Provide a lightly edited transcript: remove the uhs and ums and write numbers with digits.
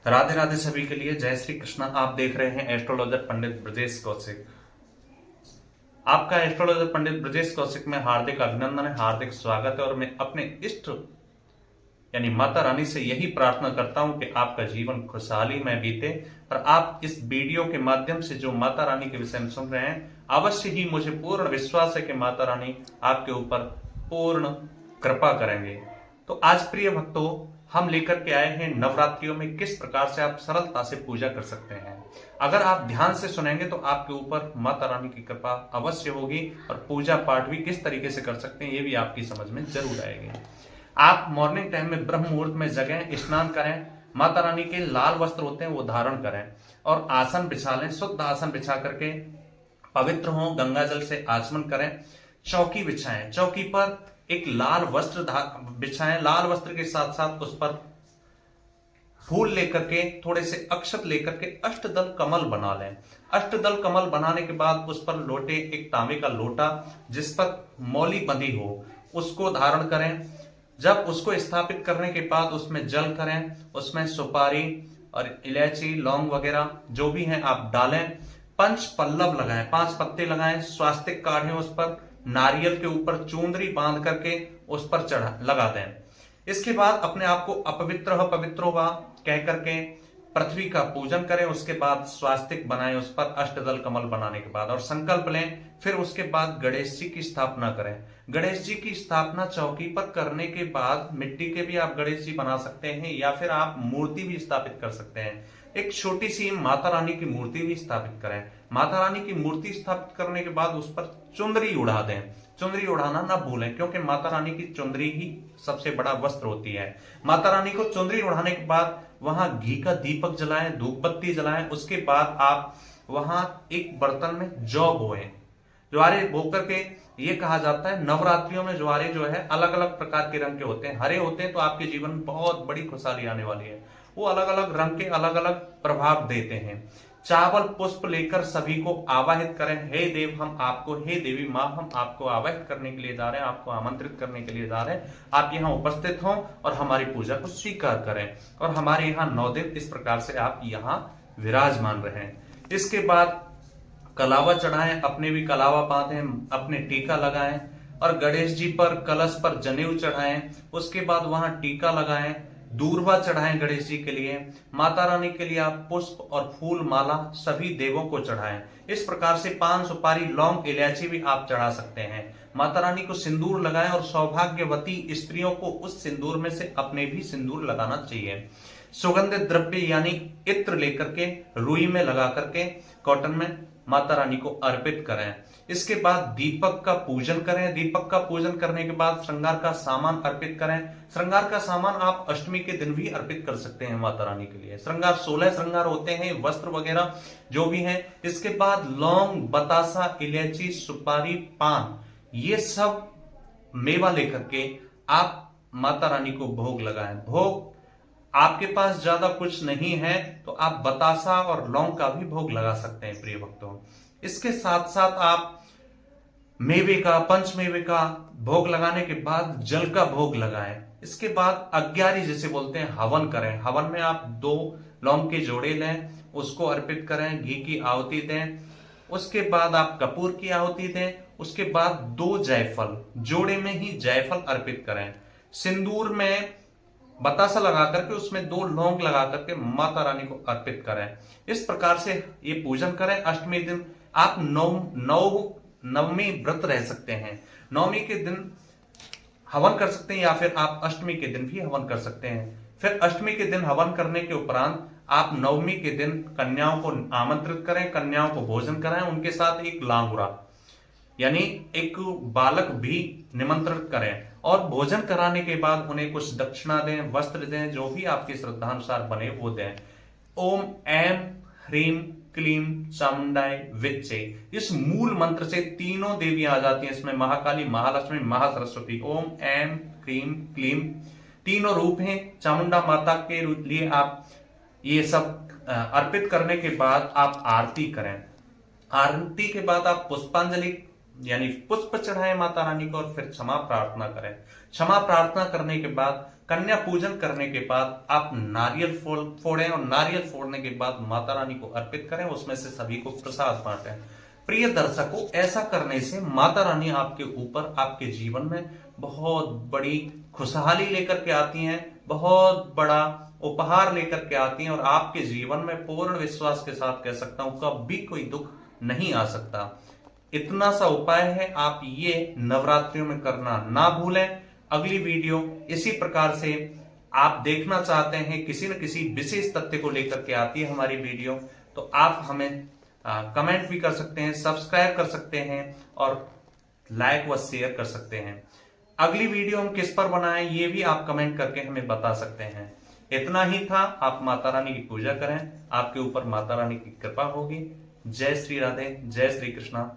राधे राधे सभी के लिए जय श्री कृष्ण। आप देख रहे हैं एस्ट्रोलॉजर पंडित ब्रजेश कौशिक। आपका एस्ट्रोलॉजर पंडित ब्रजेश कौशिक में हार्दिक अभिनंदन है, हार्दिक स्वागत है। और मैं अपने इष्ट यानी माता रानी से यही प्रार्थना करता हूं कि आपका जीवन खुशहाली में बीते। और आप इस वीडियो के माध्यम से जो माता रानी के विषय में सुन रहे हैं, अवश्य ही मुझे पूर्ण विश्वास है कि माता रानी आपके ऊपर पूर्ण कृपा करेंगे। तो आज प्रिय भक्तों, हम लेकर के आए हैं नवरात्रियों में किस प्रकार से आप सरलता से पूजा कर सकते हैं। अगर आप ध्यान से सुनेंगे तो आपके ऊपर माता रानी की कृपा अवश्य होगी और पूजा पाठ भी किस तरीके से कर सकते हैं ये भी आपकी समझ में जरूर आएगी। आप मॉर्निंग टाइम में ब्रह्म मुहूर्त में जगें, स्नान करें, माता रानी के लाल वस्त्र होते हैं वो धारण करें और आसन बिछा लें। शुद्ध आसन बिछा करके पवित्र हो, गंगा जल से आचमन करें, चौकी बिछाएं, चौकी पर एक लाल वस्त्र बिछाएं। लाल वस्त्र के साथ साथ उस पर फूल लेकर के, थोड़े से अक्षत लेकर के अष्टदल कमल बना लें। अष्टदल कमल बनाने के बाद उस पर लोटे, एक तांबे का लोटा जिस पर मौली बंधी हो, उसको धारण करें। जब उसको स्थापित करने के बाद उसमें जल करें, उसमें सुपारी और इलायची, लौंग वगैरह जो भी है आप डालें। पंच पल्लव लगाएं, 5 पत्ते लगाएं, स्वास्तिक काढ़ें, उस पर नारियल के ऊपर चुंदरी बांध करके उस पर चढ़ा लगा दें। इसके बाद अपने आप को अपवित्र पवित्रो वा कह करके पृथ्वी का पूजन करें। उसके बाद स्वास्तिक बनाएं उस पर अष्टदल कमल बनाने के बाद और संकल्प लें। फिर उसके बाद गणेश जी की स्थापना करें। गणेश जी की स्थापना चौकी पर करने के बाद मिट्टी के भी आप गणेश जी बना सकते हैं या फिर आप मूर्ति भी स्थापित कर सकते हैं। एक छोटी सी माता रानी की मूर्ति भी स्थापित करें। माता रानी की मूर्ति स्थापित करने के बाद उस पर चुंदरी उड़ा दें। चुंदरी उड़ाना ना भूलें क्योंकि माता रानी की चुंदरी ही सबसे बड़ा वस्त्र होती है। माता रानी को चुंदरी उड़ाने के बाद वहां घी का दीपक जलाएं, धूप बत्ती जलाएं। उसके बाद आप वहां एक बर्तन में जौ बोएं। ज्वारे बो करके, ये कहा जाता है नवरात्रियों में ज्वारे जो है अलग अलग प्रकार के रंग के होते हैं। हरे होते हैं तो आपके जीवन में बहुत बड़ी खुशहाली आने वाली है। वो अलग अलग रंग के अलग अलग प्रभाव देते हैं। चावल पुष्प लेकर सभी को आवाहित करें। हे देव हम आपको, हे देवी माँ हम आपको आवाहित करने के लिए जा रहे हैं, आपको आमंत्रित करने के लिए जा रहे हैं। आप यहाँ उपस्थित हों और हमारी पूजा को स्वीकार करें। और हमारे यहाँ 9 दिन इस प्रकार से आप यहाँ विराजमान रहें। इसके बाद कलावा चढ़ाएं, अपने भी कलावा बांधें, अपने टीका लगाएं और गणेश जी पर कलश पर जनेऊ चढ़ाएं। उसके बाद वहां टीका लगाएं, दूर्वा चढ़ाएं गणेश जी के लिए। माता रानी के लिए आप पुष्प और फूल माला सभी देवों को चढ़ाएं। इस प्रकार से पान, सुपारी, लौंग, इलायची भी आप चढ़ा सकते हैं। माता रानी को सिंदूर लगाएं और सौभाग्यवती स्त्रियों को उस सिंदूर में से अपने भी सिंदूर लगाना चाहिए। सुगंधित द्रव्य यानी इत्र लेकर के रुई में लगा करके कॉटन में माता रानी को अर्पित करें। इसके बाद दीपक का पूजन करें। दीपक का पूजन करने के बाद श्रृंगार का सामान अर्पित करें। श्रृंगार का सामान आप अष्टमी के दिन भी अर्पित कर सकते हैं माता रानी के लिए। श्रृंगार 16 श्रृंगार होते हैं, वस्त्र वगैरह जो भी है। इसके बाद लौंग, बतासा, इलायची, सुपारी, पान, ये सब मेवा लेकर के आप माता रानी को भोग लगाएं। भोग आपके पास ज्यादा कुछ नहीं है तो आप बतासा और लौंग का भी भोग लगा सकते हैं प्रिय भक्तों। इसके साथ साथ आप मेवे का, पंच मेवे का भोग लगाने के बाद जल का भोग लगाएं। इसके बाद अग्यारी जिसे बोलते हैं हवन करें। हवन में आप 2 लौंग के जोड़े लें, उसको अर्पित करें, घी की आहुति दें। उसके बाद आप कपूर की आहुति दें। उसके बाद 2 जायफल, जोड़े में ही जायफल अर्पित करें। सिंदूर में बतासा लगा करके उसमें 2 लौंग लगा करके माता रानी को अर्पित करें। इस प्रकार से ये पूजन करें। अष्टमी दिन आप नवमी व्रत रह सकते हैं। नवमी के दिन हवन कर सकते हैं या फिर आप अष्टमी के दिन भी हवन कर सकते हैं। फिर अष्टमी के दिन हवन करने के उपरांत आप नवमी के दिन कन्याओं को आमंत्रित करें, कन्याओं को भोजन कराएं, उनके साथ एक लांगुरा यानी एक बालक भी निमंत्रित करें और भोजन कराने के बाद उन्हें कुछ दक्षिणा दें, वस्त्र दें, जो भी आपकी श्रद्धानुसार बने वो दें। ओम ऐम ह्रीम क्लीम चामुंडाय विच्चे, इस मूल मंत्र से तीनों देवियां आ जाती हैं। इसमें महाकाली, महालक्ष्मी, महासरस्वती। ओम ऐम क्लीम क्लीम तीनों रूप हैं चामुंडा माता के लिए। आप ये सब अर्पित करने के बाद आप आरती करें। आरती के बाद आप पुष्पांजलि यानी पुष्प चढ़ाएं माता रानी को और फिर क्षमा प्रार्थना करें। क्षमा प्रार्थना करने के बाद कन्या पूजन करने के बाद आप नारियल फोड़ें और नारियल फोड़ने के बाद माता रानी को अर्पित करें, उसमें से सभी को प्रसाद बांटें। प्रिय दर्शकों, ऐसा करने से माता रानी आपके ऊपर, आपके जीवन में बहुत बड़ी खुशहाली लेकर के आती हैं, बहुत बड़ा उपहार लेकर के आती हैं और आपके जीवन में पूर्ण विश्वास के साथ कह सकता हूं कभी कोई दुख नहीं आ सकता। इतना सा उपाय है, आप ये नवरात्रियों में करना ना भूलें। अगली वीडियो इसी प्रकार से आप देखना चाहते हैं, किसी न किसी विशेष तथ्य को लेकर के आती है हमारी वीडियो, तो आप हमें कमेंट भी कर सकते हैं, सब्सक्राइब कर सकते हैं और लाइक व शेयर कर सकते हैं। अगली वीडियो हम किस पर बनाएं ये भी आप कमेंट करके हमें बता सकते हैं। इतना ही था, आप माता रानी की पूजा करें, आपके ऊपर माता रानी की कृपा होगी। जय श्री राधे, जय श्री कृष्णा।